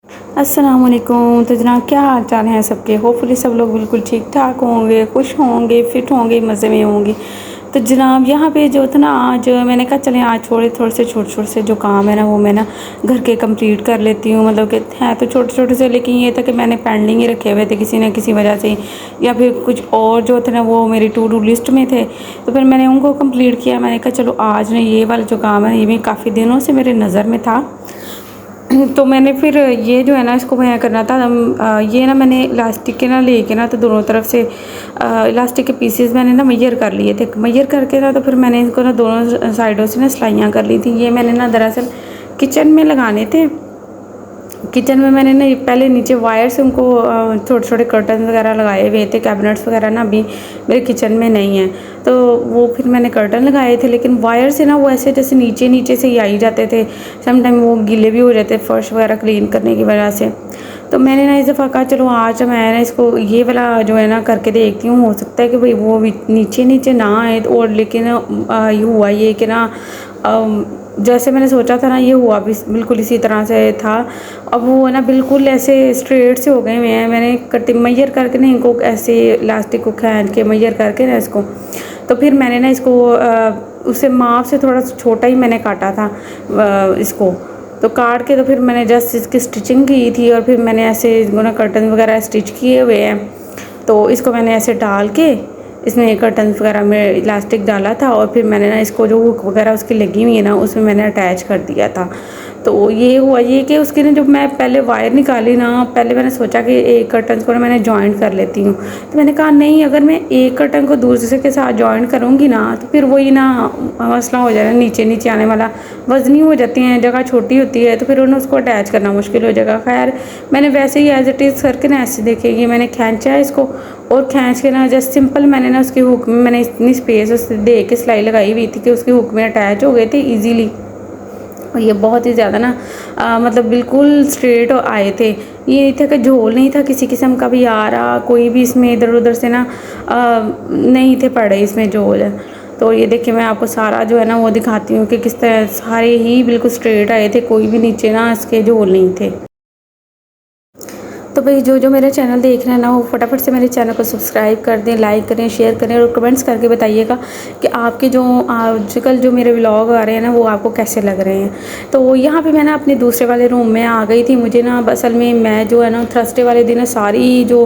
अस्सलाम वालेकुम। तो जनाब क्या हाल चाल हैं सबके। होपफुली सब लोग बिल्कुल ठीक ठाक होंगे, खुश होंगे, फिट होंगे, मज़े में होंगे। तो जनाब यहाँ पे जो था ना, आज मैंने कहा चलें आज थोड़े से छोटे से जो काम है ना वो मैं ना घर के कंप्लीट कर लेती हूँ। मतलब कि है तो छोटे से, लेकिन ये था कि मैंने पेंडिंग ही रखे हुए थे किसी न किसी वजह से, या फिर कुछ और जो थे ना वो मेरी टू डू लिस्ट में थे। तो फिर मैंने उनको कंप्लीट किया। मैंने कहा चलो आज ना ये वाला जो काम है ये भी काफ़ी दिनों से मेरे नज़र में था। तो मैंने फिर ये जो है ना इसको मैं करना था। ये ना मैंने इलास्टिक के ना लेके ना तो दोनों तरफ से इलास्टिक के पीसेस मैंने ना मैयर कर लिए थे। मैयर करके ना तो फिर मैंने इसको ना दोनों साइडों से ना सिलाइयाँ कर ली थी। ये मैंने ना दरअसल किचन में लगाने थे। किचन में मैंने ना पहले नीचे वायर से उनको छोटे छोटे कर्टन वगैरह लगाए हुए थे। कैबिनेट्स वगैरह ना अभी मेरे किचन में नहीं है, तो वो फिर मैंने कर्टन लगाए थे, लेकिन वायर से ना वो ऐसे जैसे नीचे से ही आ ही जाते थे। सम टाइम वो गीले भी हो जाते फर्श वगैरह क्लीन करने की वजह से। तो मैंने ना इस दफ़ा कहा चलो आज मैं ना इसको ये वाला जो है ना करके देखती हूँ। हो सकता है कि भाई वो नीचे ना आए। और लेकिन ये हुआ ये कि ना जैसे मैंने सोचा था ना ये हुआ भी बिल्कुल इसी तरह से था। अब वो ना बिल्कुल ऐसे स्ट्रेट से हो गए हुए हैं। मैंने कटी मैयर करके ना इनको ऐसे इलास्टिक को खींच के मैयर करके ना इसको, तो फिर मैंने ना इसको उसे माप से थोड़ा छोटा ही मैंने काटा था इसको। तो काट के तो फिर मैंने जस्ट इसकी स्टिचिंग की थी, और फिर मैंने ऐसे ना कर्टन वगैरह स्टिच किए हुए हैं। तो इसको मैंने ऐसे डाल के इसमें कर्टन वगैरह में इलास्टिक डाला था, और फिर मैंने ना इसको जो हुक वगैरह उसकी लगी हुई है ना उसमें मैंने अटैच कर दिया था। तो ये हुआ ये कि उसकी ना जब मैं पहले वायर निकाली ना, पहले मैंने सोचा कि एक कर्टन को ना मैंने जॉइंट कर लेती हूँ। तो मैंने कहा नहीं, अगर मैं एक कर्टन को दूसरे के साथ जॉइंट करूँगी ना तो फिर वही ना मसला हो जाएगा, नीचे आने वाला। वजनी हो जाती हैं, जगह छोटी होती है, तो फिर उन्हें उसको अटैच करना मुश्किल हो जाएगा। खैर मैंने वैसे ही एज इट इज़ करके ना ऐसे देखे ये मैंने खींचा है इसको, और खींच के ना जस्ट सिंपल मैंने ना उसकी हुक में मैंने इतनी स्पेस उससे दे के सिलाई लगाई हुई थी कि उसकी हुक में अटैच हो गए थे ईजीली। और ये बहुत ही ज़्यादा ना मतलब बिल्कुल स्ट्रेट आए थे। ये नहीं था कि झोल नहीं था किसी किस्म का भी आ रहा, कोई भी इसमें इधर उधर से ना नहीं थे पड़े इसमें झोल। तो ये देखिए मैं आपको सारा जो है ना वो दिखाती हूँ कि किस तरह सारे ही बिल्कुल स्ट्रेट आए थे, कोई भी नीचे ना इसके झोल नहीं थे। तो भाई जो मेरे चैनल देख रहे हैं ना वो फटाफट से मेरे चैनल को सब्सक्राइब कर दें, लाइक करें, शेयर करें, और कमेंट्स करके बताइएगा कि आपके जो आजकल जो मेरे व्लॉग आ रहे हैं ना वो आपको कैसे लग रहे हैं। तो यहाँ पे मैं ना अपने दूसरे वाले रूम में आ गई थी। मुझे ना असल में मैं जो है ना थर्सडे वाले दिन सारी जो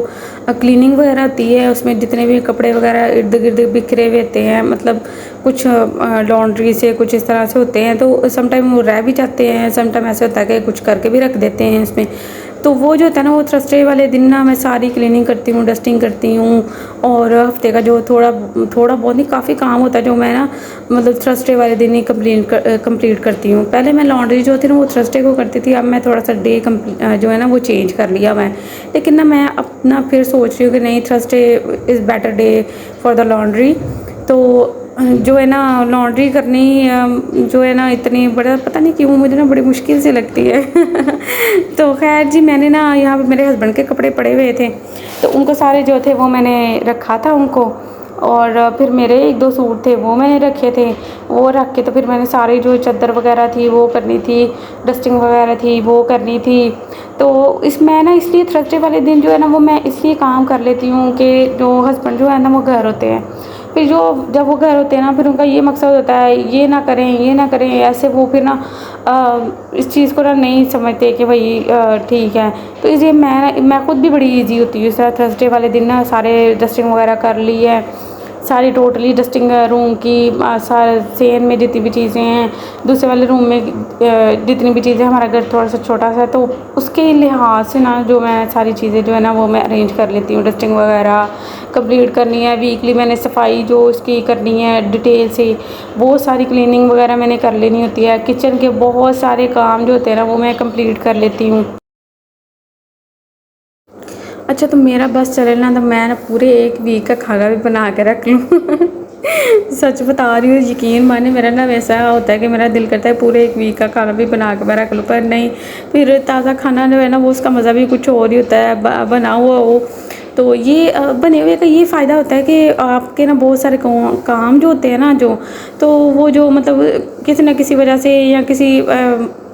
क्लीनिंग वगैरह होती है उसमें जितने भी कपड़े वगैरह इर्द गिर्द बिखरे हुए होते हैं, मतलब कुछ लॉन्ड्री से कुछ इस तरह से होते हैं, तो समटाइम वो रह भी जाते हैं, समटाइम ऐसे होता है कि कुछ करके भी रख देते हैं इसमें। तो वो जो होता है ना वो थर्सडे वाले दिन ना मैं सारी क्लीनिंग करती हूँ, डस्टिंग करती हूँ, और हफ्ते का जो थोड़ा बहुत नहीं काफ़ी काम होता है जो मैं ना मतलब थर्सडे वाले दिन ही कंप्लीट करती हूँ। पहले मैं लॉन्ड्री जो थी ना वो थर्सडे को करती थी, अब मैं थोड़ा सा डे जो है ना वो चेंज कर लिया मैं। लेकिन ना मैं अपना फिर सोच रही हूँ कि नहीं, Thursday is better day for the laundry. तो जो है ना लॉन्ड्री करनी जो है ना इतनी बड़ा पता नहीं क्यों मुझे ना बड़ी मुश्किल से लगती है। तो खैर जी मैंने ना यहाँ पे मेरे हस्बैंड के कपड़े पड़े हुए थे, तो उनको सारे जो थे वो मैंने रखा था उनको, और फिर मेरे एक दो सूट थे वो मैंने रखे थे। वो रख के तो फिर मैंने सारी जो चादर वगैरह थी वो करनी थी, डस्टिंग वगैरह थी वो करनी थी। तो इसमें ना इसलिए थर्सडे वाले दिन जो है ना वो मैं इसलिए काम कर लेती हूँ कि जो हस्बैंड जो है ना वो घर होते हैं। फिर जब वो घर होते हैं ना फिर उनका ये मकसद होता है ये ना करें ये ना करें, ऐसे वो फिर ना इस चीज़ को ना नहीं समझते कि भाई ठीक है। तो इसलिए मैं खुद भी बड़ी इजी होती हूँ। इस तरह थर्सडे वाले दिन ना सारे डस्टिंग वगैरह कर ली है, सारी टोटली डस्टिंग रूम की, सारे सेम में जितनी भी चीज़ें हैं, दूसरे वाले रूम में जितनी भी चीज़ें, हमारा घर थोड़ा सा छोटा सा, तो उसके लिहाज से ना जो मैं सारी चीज़ें जो है ना वो मैं अरेंज कर लेती हूँ। डस्टिंग वगैरह कंप्लीट करनी है, वीकली मैंने सफाई जो उसकी करनी है डिटेल से, वो सारी क्लीनिंग वगैरह मैंने कर लेनी होती है। किचन के बहुत सारे काम जो होते हैं ना वो मैं कंप्लीट कर लेती हूँ। अच्छा तो मेरा बस चले ना तो मैं ना पूरे एक वीक का खाना भी बना के रख लूँ। सच बता रही हूँ, यकीन माने मेरा ना वैसा होता है कि मेरा दिल करता है पूरे एक वीक का खाना भी बना के मैं रख लूँ, पर नहीं, फिर ताज़ा खाना जो है ना वो उसका मज़ा भी कुछ और ही होता है बना हुआ वो। तो ये बने हुए का ये फ़ायदा होता है कि आपके ना बहुत सारे काम जो होते हैं ना जो, तो वो जो मतलब किसी न किसी वजह से या किसी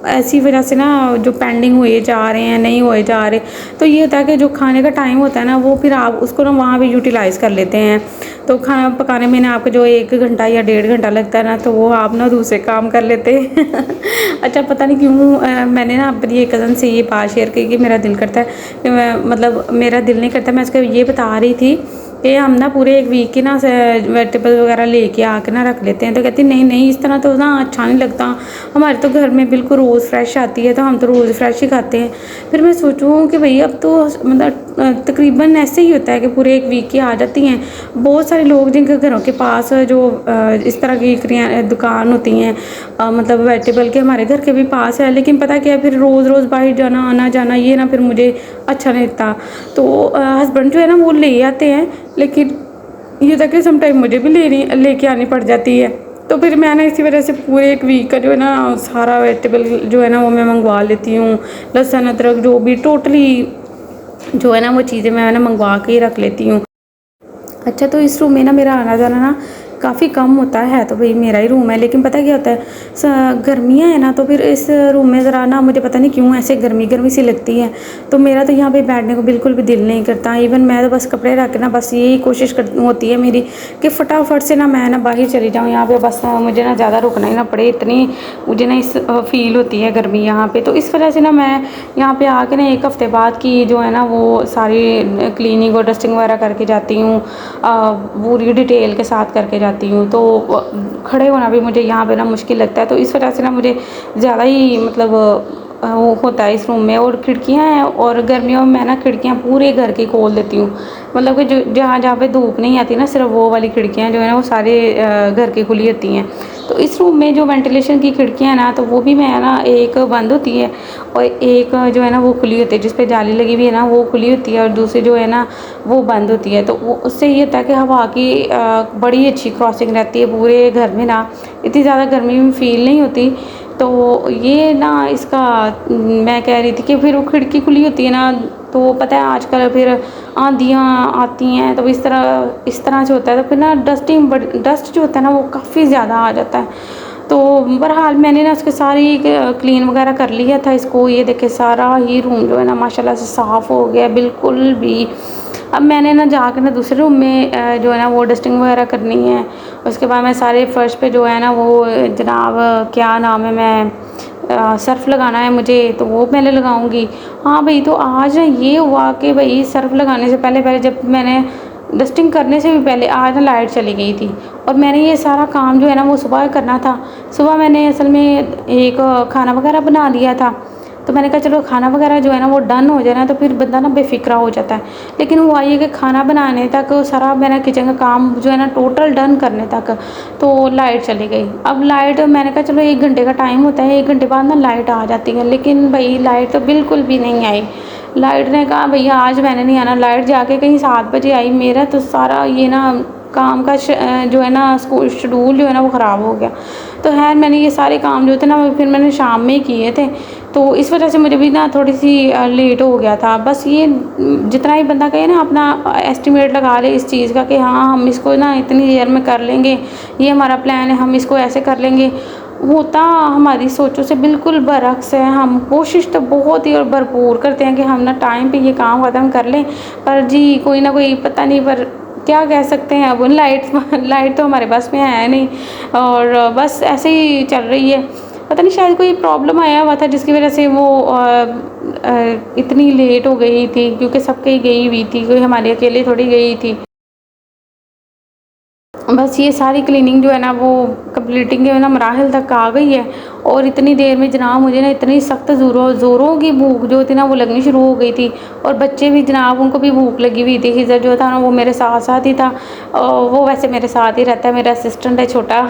ऐसी वजह से ना जो पेंडिंग हुए जा रहे हैं, नहीं हुए जा रहे। तो ये होता है कि जो खाने का टाइम होता है ना, वो फिर आप उसको ना वहाँ पे यूटिलाइज़ कर लेते हैं। तो खाना पकाने में ना आपको जो 1 घंटा या 1.5 घंटा लगता है ना, तो वो आप ना दूसरे काम कर लेते हैं। अच्छा, पता नहीं क्यों मैंने ना अपनी एक कज़न से ये बात शेयर की कि मेरा दिल करता है कि मैं, मतलब मेरा दिल नहीं करता, मैं उसको ये बता रही थी कि हम ना पूरे 1 वीक की ना वेजिटेबल वगैरह लेके आके ना रख लेते हैं। तो कहती नहीं नहीं, इस तरह तो ना अच्छा नहीं लगता, हमारे तो घर में बिल्कुल रोज़ फ्रेश आती है, तो हम तो रोज़ फ्रेश ही खाते हैं। फिर मैं सोचूँ कि भई अब तो मतलब तकरीबन ऐसे ही होता है कि पूरे 1 वीक की आ जाती हैं। बहुत सारे लोग जिनके घरों के पास जो इस तरह की दुकान होती हैं, मतलब वेजिटेबल के, हमारे घर के भी पास है, लेकिन पता क्या है, फिर रोज़ रोज़ बाहर जाना आना जाना, ये ना फिर मुझे अच्छा नहीं लगता। तो हस्बैंड जो है ना वो ले आते हैं, लेकिन ये था कि सम टाइम मुझे भी लेके आनी पड़ जाती है। तो फिर मैं ना इसी वजह से पूरे 1 वीक का जो है ना सारा वेजिटेबल जो है ना वो मैं मंगवा लेती हूँ। लहसुन अदरक जो भी टोटली जो है ना वो चीज़ें मैं ना मंगवा के ही रख लेती हूँ। अच्छा, तो इस रूम में ना मेरा आना जाना ना काफ़ी कम होता है, तो भाई मेरा ही रूम है, लेकिन पता क्या होता है, गर्मियाँ हैं ना, तो फिर इस रूम में ज़रा ना मुझे पता नहीं क्यों ऐसे गर्मी गर्मी सी लगती है। तो मेरा तो यहाँ पे बैठने को बिल्कुल भी दिल नहीं करता। इवन मैं तो बस कपड़े रख के ना बस यही कोशिश कर होती है मेरी कि फटाफट से ना मैं ना बाहर चली जाऊँ यहाँ पे, बस मुझे ना ज़्यादा रुकना ही ना पड़े, इतनी मुझे ना इस फील होती है गर्मी यहाँ पे। तो इस वजह से ना मैं यहाँ पे आके ना 1 हफ़्ते बाद की जो है ना वो सारी क्लीनिंग और डस्टिंग वगैरह करके जाती हूँ, पूरी डिटेल के साथ करके जाती हूँ। तो खड़े होना भी मुझे यहाँ पे ना मुश्किल लगता है। तो इस वजह से ना मुझे ज़्यादा ही मतलब वो होता है इस रूम में। और खिड़कियाँ हैं, और गर्मियों में मैं ना खिड़कियाँ पूरे घर की खोल देती हूँ, मतलब कि जो जहाँ जहाँ पे धूप नहीं आती ना, सिर्फ वो वाली खिड़कियाँ जो है ना वो सारे घर की खुली होती हैं। तो इस रूम में जो वेंटिलेशन की खिड़कियाँ हैं ना, तो वो भी मैं ना एक बंद होती है और एक जो है ना वो खुली होती है, जिस पे जाली लगी हुई है ना वो खुली होती है, और दूसरी जो है ना वो बंद होती है। तो वो उससे ये होता है कि हवा की बड़ी अच्छी क्रॉसिंग रहती है पूरे घर में ना, इतनी ज़्यादा गर्मी में फ़ील नहीं होती। तो ये ना इसका मैं कह रही थी कि फिर वो खिड़की खुली होती है ना, तो पता है आजकल फिर आंधियाँ आती हैं, तो इस तरह से होता है। तो फिर ना डस्ट जो होता है ना वो काफ़ी ज़्यादा आ जाता है। तो बहरहाल मैंने ना उसकी सारी क्लीन वगैरह कर लिया था इसको। ये देखे सारा ही रूम जो है ना माशाल्लाह से साफ़ हो गया बिल्कुल भी। अब मैंने ना जाके ना दूसरे रूम में जो है ना वो डस्टिंग वगैरह करनी है। उसके बाद मैं सारे फर्श पे जो है ना वो जनाब क्या नाम है, मैं सर्फ़ लगाना है मुझे, तो वो पहले लगाऊंगी। हाँ भाई, तो आज ये हुआ कि भाई सर्फ़ लगाने से पहले पहले जब मैंने डस्टिंग करने से भी पहले आज ना लाइट चली गई थी, और मैंने ये सारा काम जो है ना वो सुबह करना था। सुबह मैंने असल में एक खाना वगैरह बना लिया था, तो मैंने कहा चलो खाना वगैरह जो है ना वो डन हो जाए ना, तो फिर बंदा ना बेफिक्रा हो जाता है। लेकिन हुआ ये कि खाना बनाने तक सारा मेरा किचन का काम जो है ना टोटल डन करने तक तो लाइट चली गई। अब लाइट मैंने कहा चलो 1 घंटे का टाइम होता है, 1 घंटे बाद ना लाइट आ जाती है, लेकिन भाई लाइट तो बिल्कुल भी नहीं आई। लाइट ने कहा भैया आज मैंने नहीं आना। लाइट जाके कहीं 7 बजे आई। मेरा तो सारा ये ना काम का जो है ना स्कूल शेड्यूल जो है ना वो ख़राब हो गया। तो खैर मैंने ये सारे काम जो थे ना वो फिर मैंने शाम में ही किए थे, तो इस वजह से मुझे भी ना थोड़ी सी लेट हो गया था। बस ये जितना ही बंदा कहे ना अपना एस्टिमेट लगा ले इस चीज़ का कि हाँ हम इसको ना इतनी देर में कर लेंगे, ये हमारा प्लान है, हम इसको ऐसे कर लेंगे, होता हमारी सोचों से बिल्कुल बरअक्स है। हम कोशिश तो बहुत ही और भरपूर करते हैं कि हम ना टाइम पे ये काम ख़त्म कर लें, पर जी कोई ना कोई पता नहीं, पर क्या कह सकते हैं। अब लाइट तो हमारे पास में है नहीं, और बस ऐसे ही चल रही है। पता नहीं शायद कोई प्रॉब्लम आया हुआ था जिसकी वजह से वो इतनी लेट हो गई थी, क्योंकि सब कहीं गई हुई थी, कोई हमारे अकेले थोड़ी गई थी। बस ये सारी क्लीनिंग जो है ना वो कंप्लीटिंग के ना मराहल तक आ गई है, और इतनी देर में जनाब मुझे ना इतनी सख्त ज़ोरों की भूख जो थी ना वो लगनी शुरू हो गई थी। और बच्चे भी जनाब उनको भी भूख लगी हुई थी। हिज़र जो था ना वो मेरे साथ साथ ही था, वो वैसे मेरे साथ ही रहता है, मेरा असिस्टेंट है छोटा।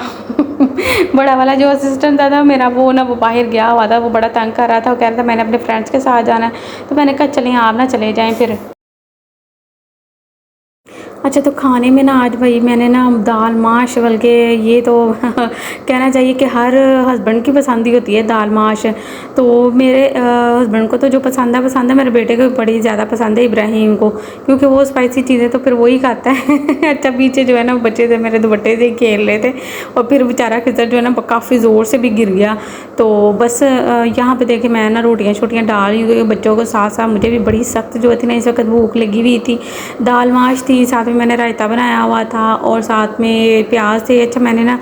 बड़ा वाला जो असिस्टेंट था मेरा वो ना वो बाहर गया हुआ था, वो बड़ा तंग कर रहा था, वो कह रहा था मैंने अपने फ्रेंड्स के साथ जाना है। तो मैंने कहा चलें आप ना चले जाएँ फिर। अच्छा, तो खाने में ना आज भाई मैंने ना दाल माश, बल्कि ये तो कहना चाहिए कि हर हस्बैंड की पसंद ही होती है दाल माश। तो मेरे हस्बैंड को तो जो पसंद है, मेरे बेटे को भी बड़ी ज़्यादा पसंद है, इब्राहिम को, क्योंकि वो स्पाइसी चीज़ें तो फिर वही खाता है। अच्छा, पीछे जो है ना बच्चे थे मेरे दुपट्टे से खेल रहे थे और फिर बेचारा खिचड़ जो है ना काफ़ी ज़ोर से भी गिर गया। तो बस यहाँ पे देखिए मैं ना रोटियाँ छोटियाँ डाल रही हूँ बच्चों को, साथ साथ मुझे भी बड़ी सख्त जो थी ना इस वक्त भूख लगी हुई थी। दाल माश थी, साथ में मैंने रायता बनाया हुआ था और साथ में प्याज थे। अच्छा, मैंने ना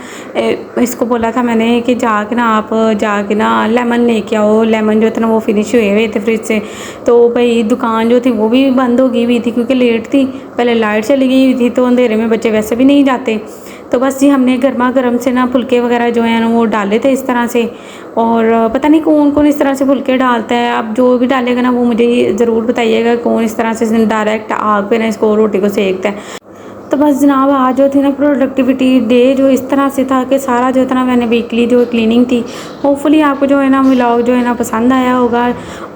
इसको बोला था मैंने कि जाके ना आप जाके ना लेमन लेके आओ। लेमन जो थे ना वो फिनिश हुए हुए थे फ्रिज से। तो भाई दुकान जो थी वो भी बंद हो गई हुई थी क्योंकि लेट थी, पहले लाइट चली गई हुई थी, तो अंधेरे में बच्चे वैसे भी नहीं जाते। तो बस जी हमने गर्मा गर्म से ना फुलके वगैरह जो हैं ना वो डाले थे इस तरह से। और पता नहीं कौन कौन इस तरह से फुलके डालता है, आप जो भी डालेगा ना वो मुझे ज़रूर बताइएगा कौन इस तरह से डायरेक्ट आग पे ना इसको रोटी को सेकता है। तो बस जनाब आज जो थी ना प्रोडक्टिविटी डे जो इस तरह से था कि सारा जो था ना मैंने वीकली जो क्लीनिंग थी, होपफुली आपको जो है ना व्लॉग जो है ना पसंद आया होगा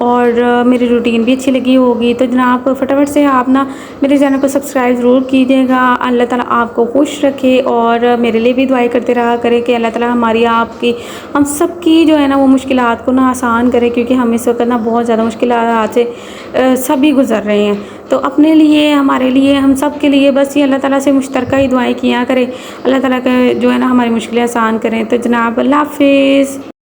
और मेरी रूटीन भी अच्छी लगी होगी। तो जनाब फटाफट से आप ना मेरे चैनल को सब्सक्राइब ज़रूर कीजिएगा। अल्लाह ताला आपको खुश रखे और मेरे लिए भी दुआएं करते रहा करें कि अल्लाह ताला हमारी आपकी हम सब की जो है ना वो मुश्किलात को ना आसान करे, क्योंकि हम इस वक्त ना बहुत ज़्यादा मुश्किलात से सभी गुज़र रहे हैं। तो अपने लिए, हमारे लिए, हम सब के लिए बस ये अल्लाह ताला से मुश्तरका ही दुआएं किया करें, अल्लाह ताला का जो है ना हमारी मुश्किलें आसान करें। तो जनाब अल्लाह हाफ़िज़।